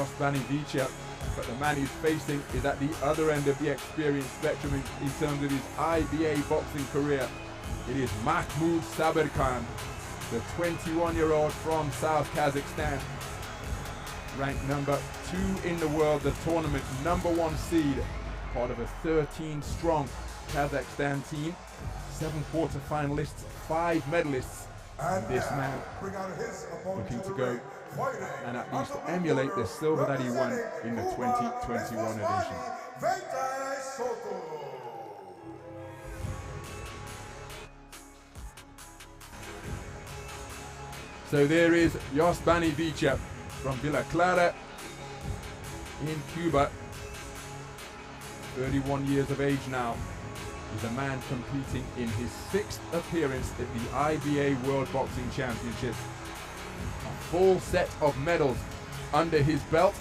Yosvany Veitía, but the man he's facing is at the other end of the experience spectrum in terms of his IBA boxing career. It is Makhmud Sabyrkhan, the 21-year-old from South Kazakhstan, ranked number 2 in the world, the tournament #1 seed, part of a 13-strong Kazakhstan team, 7 quarter-finalists, 5 medalists, and this man looking to go and at least emulate the silver that he won in the 2021 edition. So there is Yosvany Veitía from Villa Clara in Cuba, 31 years of age now. He's a man competing in his 6th appearance at the IBA World Boxing Championships. A full set of medals under his belt,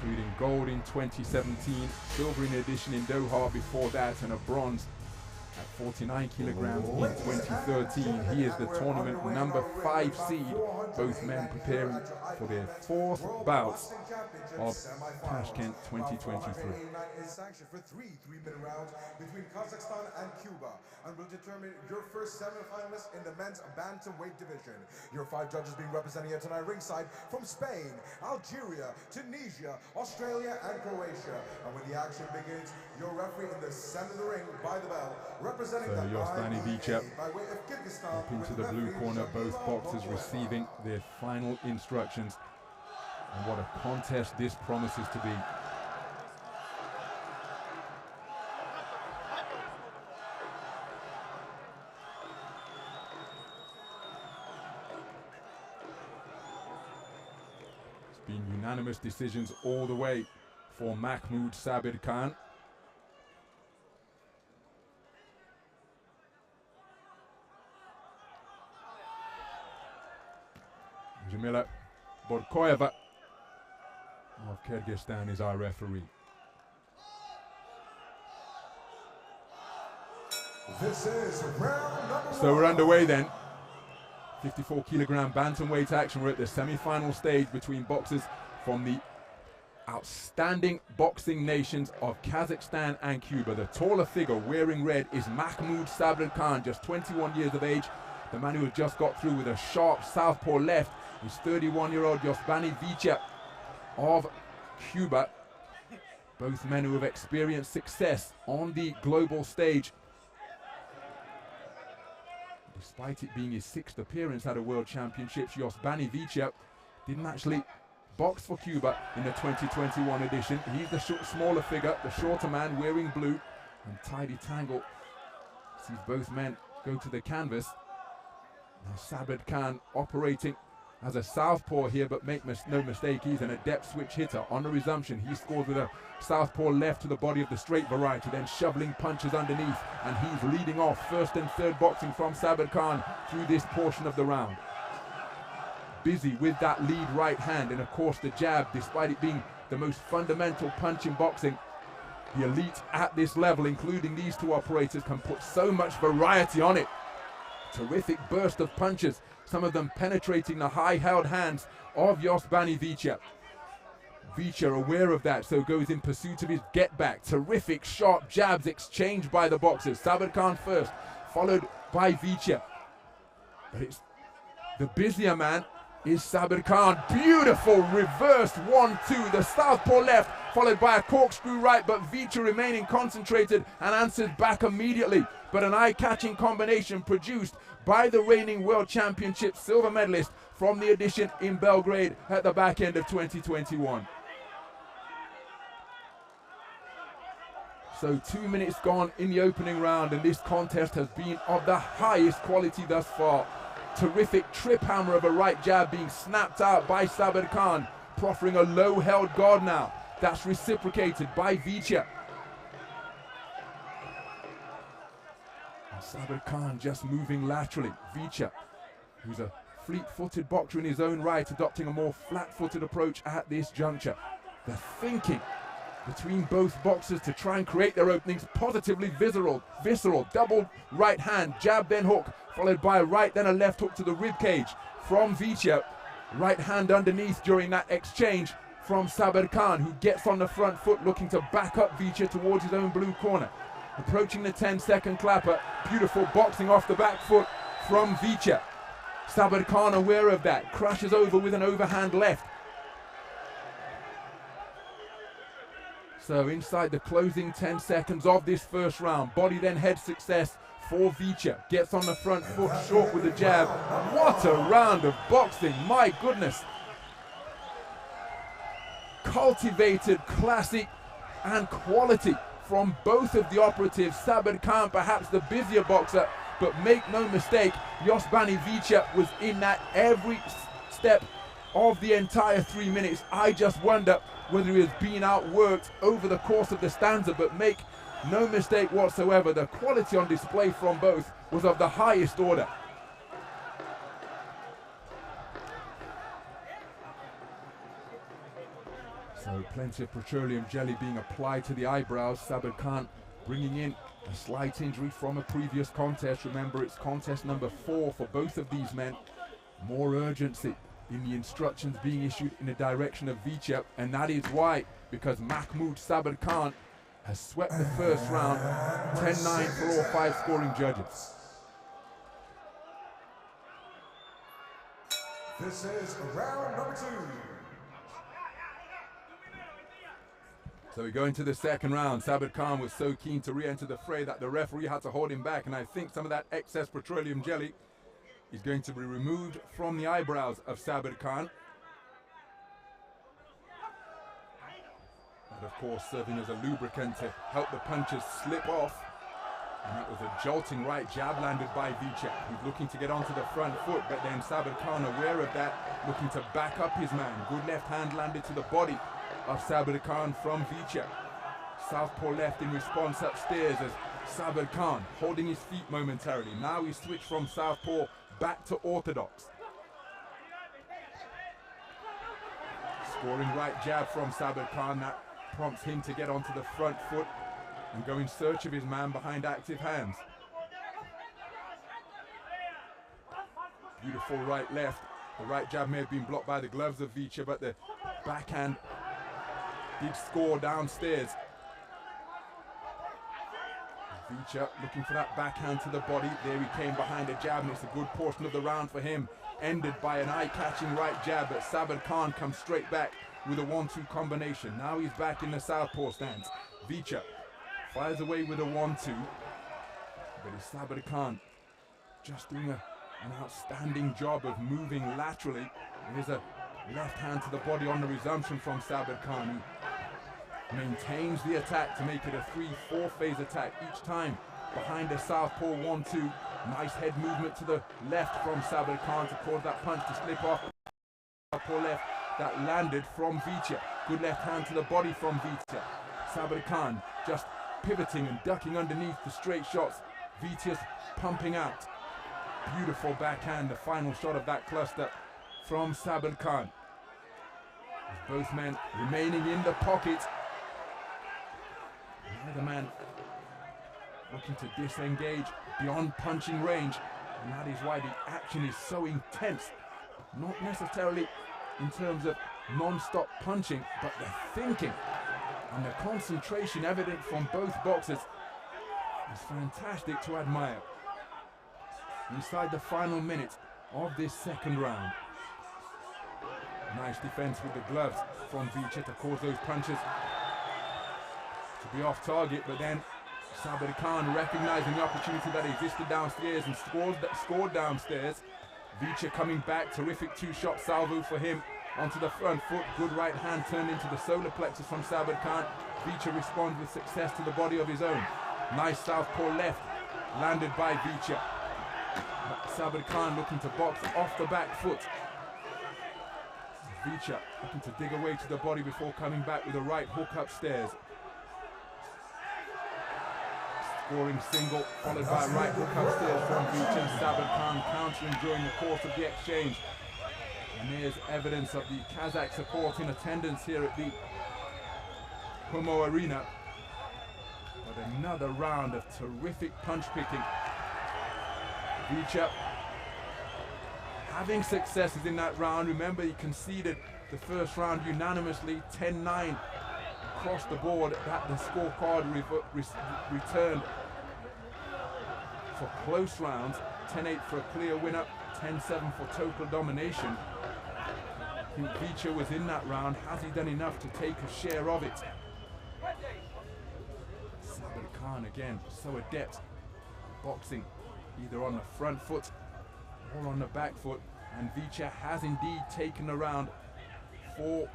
including gold in 2017, silver in addition in Doha before that, and a bronze at 49 kilograms in 2013. He is the tournament #5 seed, both men preparing for their 4th bouts of Tashkent 2023. Is sanctioned for 3 3-minute rounds between Kazakhstan and Cuba, and will determine your first semi-finalists in the men's bantamweight division. Your 5 judges being representing here tonight ringside from Spain, Algeria, Tunisia, Australia, and Croatia. And when the action begins, your referee in the center of the ring by the bell, representing the Yosvany Veitía by way of Kyrgyzstan, up into the blue corner, both boxers receiving their final instructions. And what a contest this promises to be. It's been unanimous decisions all the way for Makhmud Sabyrkhan. Jamila Borkoeva of Kyrgyzstan is our referee. This is round number So we're underway then. 54 kilogram bantamweight action. We're at the semi-final stage between boxers from the outstanding boxing nations of Kazakhstan and Cuba. The taller figure wearing red is Makhmud Sabyrkhan, just 21 years of age. The man who has just got through with a sharp southpaw left is 31-year-old Yosvany Veitía of Cuba. Both men who have experienced success on the global stage. Despite it being his 6th appearance at a World Championships, Yosvany Veitía didn't actually box for Cuba in the 2021 edition. He's the smaller figure, the shorter man wearing blue, and Tidy Tangle sees both men go to the canvas. Now Sabyrkhan operating as a southpaw here, but make no mistake, he's an adept switch hitter. On the resumption, he scored with a southpaw left to the body of the straight variety, then shoveling punches underneath, and he's leading off 1st and 3rd boxing from Sabyrkhan through this portion of the round. Busy with that lead right hand, and of course the jab, despite it being the most fundamental punch in boxing. The elite at this level, including these 2 operators, can put so much variety on it. Terrific burst of punches, some of them penetrating the high-held hands of Yosvany Veitía. Veitía aware of that, so goes in pursuit of his get-back. Terrific sharp jabs exchanged by the boxers. Sabyrkhan first, followed by Veitía. But it's the busier man is Sabyrkhan. Beautiful reversed 1-2, the southpaw left, followed by a corkscrew right, but Veitía remaining concentrated and answers back immediately. But an eye-catching combination produced by the reigning World Championship silver medalist from the edition in Belgrade at the back end of 2021. So 2 minutes gone in the opening round, and this contest has been of the highest quality thus far. Terrific trip hammer of a right jab being snapped out by Sabyrkhan, proffering a low-held guard now. That's reciprocated by Veitía. Sabyrkhan just moving laterally. Veitía, who's a fleet-footed boxer in his own right, adopting a more flat-footed approach at this juncture. The thinking between both boxers to try and create their openings, positively visceral, double right hand, jab then hook, followed by a right then a left hook to the rib cage from Veitía. right hand underneath during that exchange from Sabyrkhan, who gets on the front foot looking to back up Veitía towards his own blue corner. Approaching the 10-second clapper. Beautiful boxing off the back foot from Veitía. Sabyrkhan aware of that, crashes over with an overhand left. So inside the closing 10 seconds of this first round, body then head success for Veitía. Gets on the front foot, short with the jab. What a round of boxing, my goodness. Cultivated, classic and quality from both of the operatives. Sabyrkhan perhaps the busier boxer, but make no mistake, Yosvany Veitía was in that every step of the entire 3 minutes. I just wonder whether he was being outworked over the course of the stanza, but make no mistake whatsoever, the quality on display from both was of the highest order. So plenty of petroleum jelly being applied to the eyebrows. Sabyrkhan bringing in a slight injury from a previous contest. Remember, it's contest number 4 for both of these men. More urgency in the instructions being issued in the direction of Veitía, and that is why, because Makhmud Sabyrkhan has swept the first round, 10-9 for all 5 scoring judges. This is round number 2. So we go into the second round. Sabyrkhan was so keen to re-enter the fray that the referee had to hold him back, and I think some of that excess petroleum jelly is going to be removed from the eyebrows of Sabyrkhan. And of course serving as a lubricant to help the punches slip off. And that was a jolting right jab landed by Veitía. He's looking to get onto the front foot, but then Sabyrkhan, aware of that, looking to back up his man. Good left hand landed to the body of Sabyrkhan from Veitía. Southpaw left in response upstairs as Sabyrkhan holding his feet momentarily. Now he switched from southpaw back to orthodox. Scoring right jab from Sabyrkhan, that prompts him to get onto the front foot and go in search of his man behind active hands. Beautiful right left. The right jab may have been blocked by the gloves of Veitía, but the backhand did score downstairs. Veitía looking for that backhand to the body. There he came behind a jab, and it's a good portion of the round for him. Ended by an eye-catching right jab, but Sabyrkhan comes straight back with a 1-2 combination. Now he's back in the southpaw stance. Veitía fires away with a 1-2, but it's Sabyrkhan just doing an outstanding job of moving laterally. There's a left hand to the body on the resumption from Sabyrkhan, who maintains the attack to make it a 3-4 phase attack each time. Behind a southpaw 1-2, nice head movement to the left from Sabyrkhan to cause that punch to slip off. Southpaw left that landed from Veitía. Good left hand to the body from Veitía. Sabyrkhan just pivoting and ducking underneath the straight shots. Veitia's pumping out. Beautiful backhand, the final shot of that cluster from Sabyrkhan. Both men remaining in the pocket. Neither man looking to disengage beyond punching range, and that is why the action is so intense. Not necessarily in terms of non-stop punching, but the thinking and the concentration evident from both boxers is fantastic to admire. Inside the final minute of this second round. Nice defense with the gloves from Veitía to cause those punches to be off target, but then Sabyrkhan recognizing the opportunity that existed downstairs and scored downstairs. Veitía coming back, terrific 2-shot salvo for him onto the front foot. Good right hand turned into the solar plexus from Sabyrkhan. Veitía responds with success to the body of his own. Nice southpaw left landed by Veitía. Sabyrkhan looking to box off the back foot. Veitía looking to dig away to the body before coming back with a right hook upstairs. Scoring single, followed by a right hook upstairs from Veitía. Sabyrkhan countering during the course of the exchange. And there's evidence of the Kazakh support in attendance here at the Humo Arena. But another round of terrific punch picking. Veitía having successes in that round. Remember, he conceded the first round unanimously, 10-9 across the board. That the scorecard returned for close rounds, 10-8 for a clear winner, 10-7 for total domination. I think Veitía was in that round. Has he done enough to take a share of it? Sabyrkhan again, so adept boxing, either on the front foot or on the back foot, and Veitía has indeed taken the round for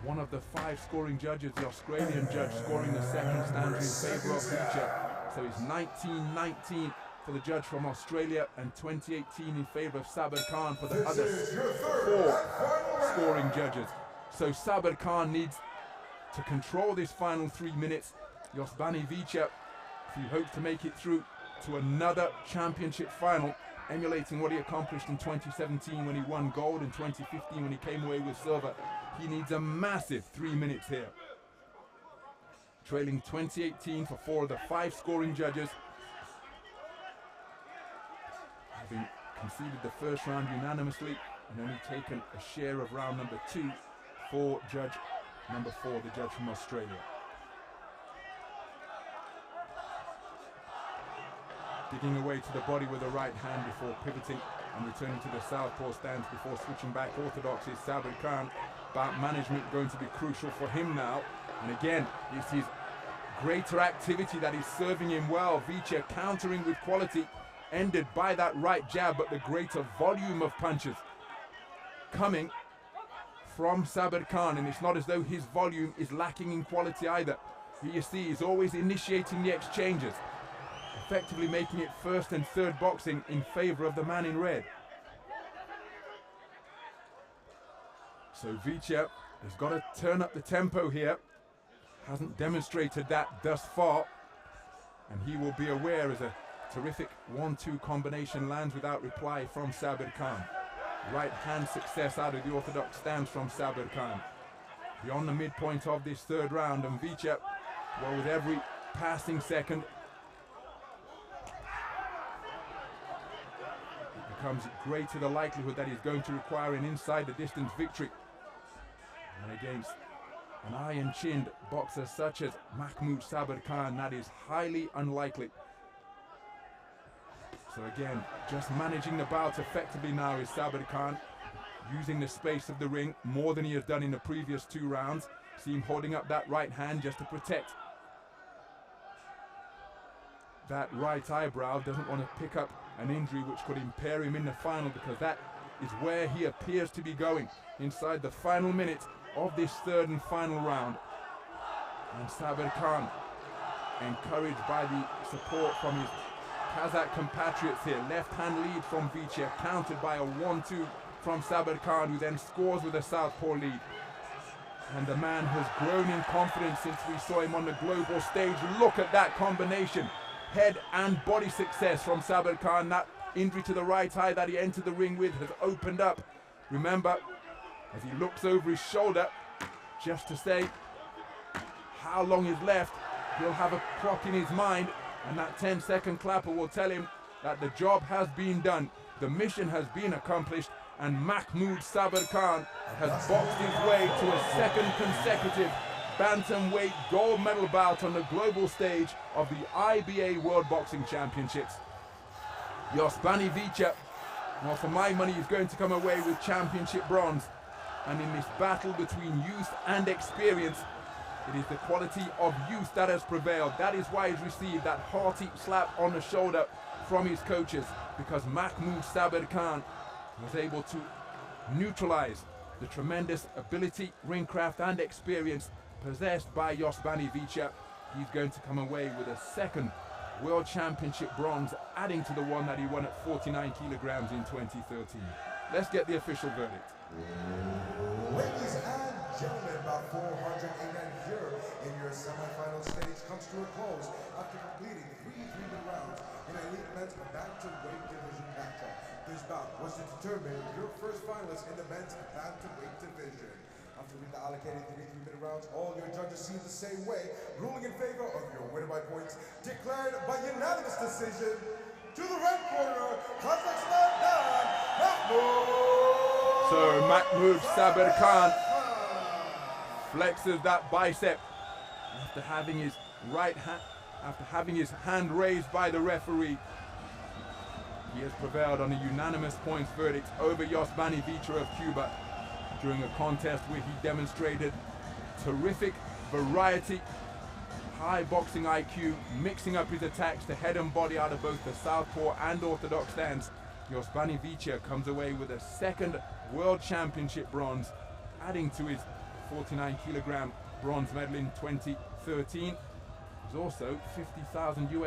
one of the 5 scoring judges, the Australian judge scoring the second standard in favour of Veitía. So it's 19-19 for the judge from Australia and 20-18 in favour of Sabyrkhan for the other 4 scoring judges. So Sabyrkhan needs to control this final 3 minutes. Yosvany Veitía, if he hopes to make it through to another championship final, emulating what he accomplished in 2017 when he won gold, in 2015 when he came away with silver, he needs a massive 3 minutes here. Trailing 20-18 for 4 of the 5 scoring judges. Having conceded the first round unanimously and only taken a share of round number 2 for judge number 4, the judge from Australia. Digging away to the body with the right hand before pivoting and returning to the southpaw stance before switching back orthodox is Sabyrkhan. Bout management going to be crucial for him now. And again, it's his greater activity that is serving him well. Veitía countering with quality, ended by that right jab, but the greater volume of punches coming from Sabyrkhan, and it's not as though his volume is lacking in quality either. Here you see he's always initiating the exchanges, effectively making it first and third boxing in favour of the man in red. So Veitía has got to turn up the tempo here. Hasn't demonstrated that thus far, and he will be aware as a terrific 1-2 combination lands without reply from Sabyrkhan. Right hand success out of the orthodox stance from Sabyrkhan. Beyond the midpoint of this third round, and Veitía, well, with every passing second, it becomes greater the likelihood that he's going to require an inside the distance victory. And against an iron-chinned boxer such as Makhmud Sabyrkhan, that is highly unlikely. So again, just managing the bout effectively now is Sabyrkhan, using the space of the ring more than he has done in the previous 2 rounds. See him holding up that right hand just to protect that right eyebrow. Doesn't want to pick up an injury which could impair him in the final, because that is where he appears to be going inside the final minute of this third and final round. And Sabyrkhan, encouraged by the support from his Kazakh compatriots here. Left hand lead from Veitía, countered by a 1-2 from Sabyrkhan, who then scores with a southpaw lead. And the man has grown in confidence since we saw him on the global stage. Look at that combination. Head and body success from Sabyrkhan. That injury to the right eye that he entered the ring with has opened up. Remember, as he looks over his shoulder, just to say how long is left, he'll have a clock in his mind, and that 10-second clapper will tell him that the job has been done, the mission has been accomplished, and Makhmud Sabyrkhan has boxed his way to a second consecutive bantamweight gold medal bout on the global stage of the IBA World Boxing Championships. Yosvany Veitía, well, for my money, he's going to come away with championship bronze. And in this battle between youth and experience, it is the quality of youth that has prevailed. That is why he's received that hearty slap on the shoulder from his coaches, because Makhmud Sabyrkhan was able to neutralize the tremendous ability, ringcraft and experience possessed by Yosvany Veitía. He's going to come away with a second World Championship bronze, adding to the one that he won at 49 kilograms in 2013. Let's get the official verdict. Ladies and gentlemen, about 489 here in your semifinal stage comes to a close after completing 3 3-minute rounds in elite men's bantamweight division matchup. This bout was to determine your first finalist in the men's bantamweight division. After being allocated 3 3-minute rounds, all your judges see the same way, ruling in favor of your winner by points, declared by unanimous decision. To the red corner, Kazakhstan, So Makhmud Sabyrkhan flexes that bicep after having his hand raised by the referee. He has prevailed on a unanimous points verdict over Yosvany of Cuba during a contest where he demonstrated terrific variety, high boxing IQ, mixing up his attacks to head and body out of both the southpaw and orthodox stance. Yosvany comes away with a second World Championship bronze, adding to his 49-kilogram bronze medal in 2013. There's also 50,000 US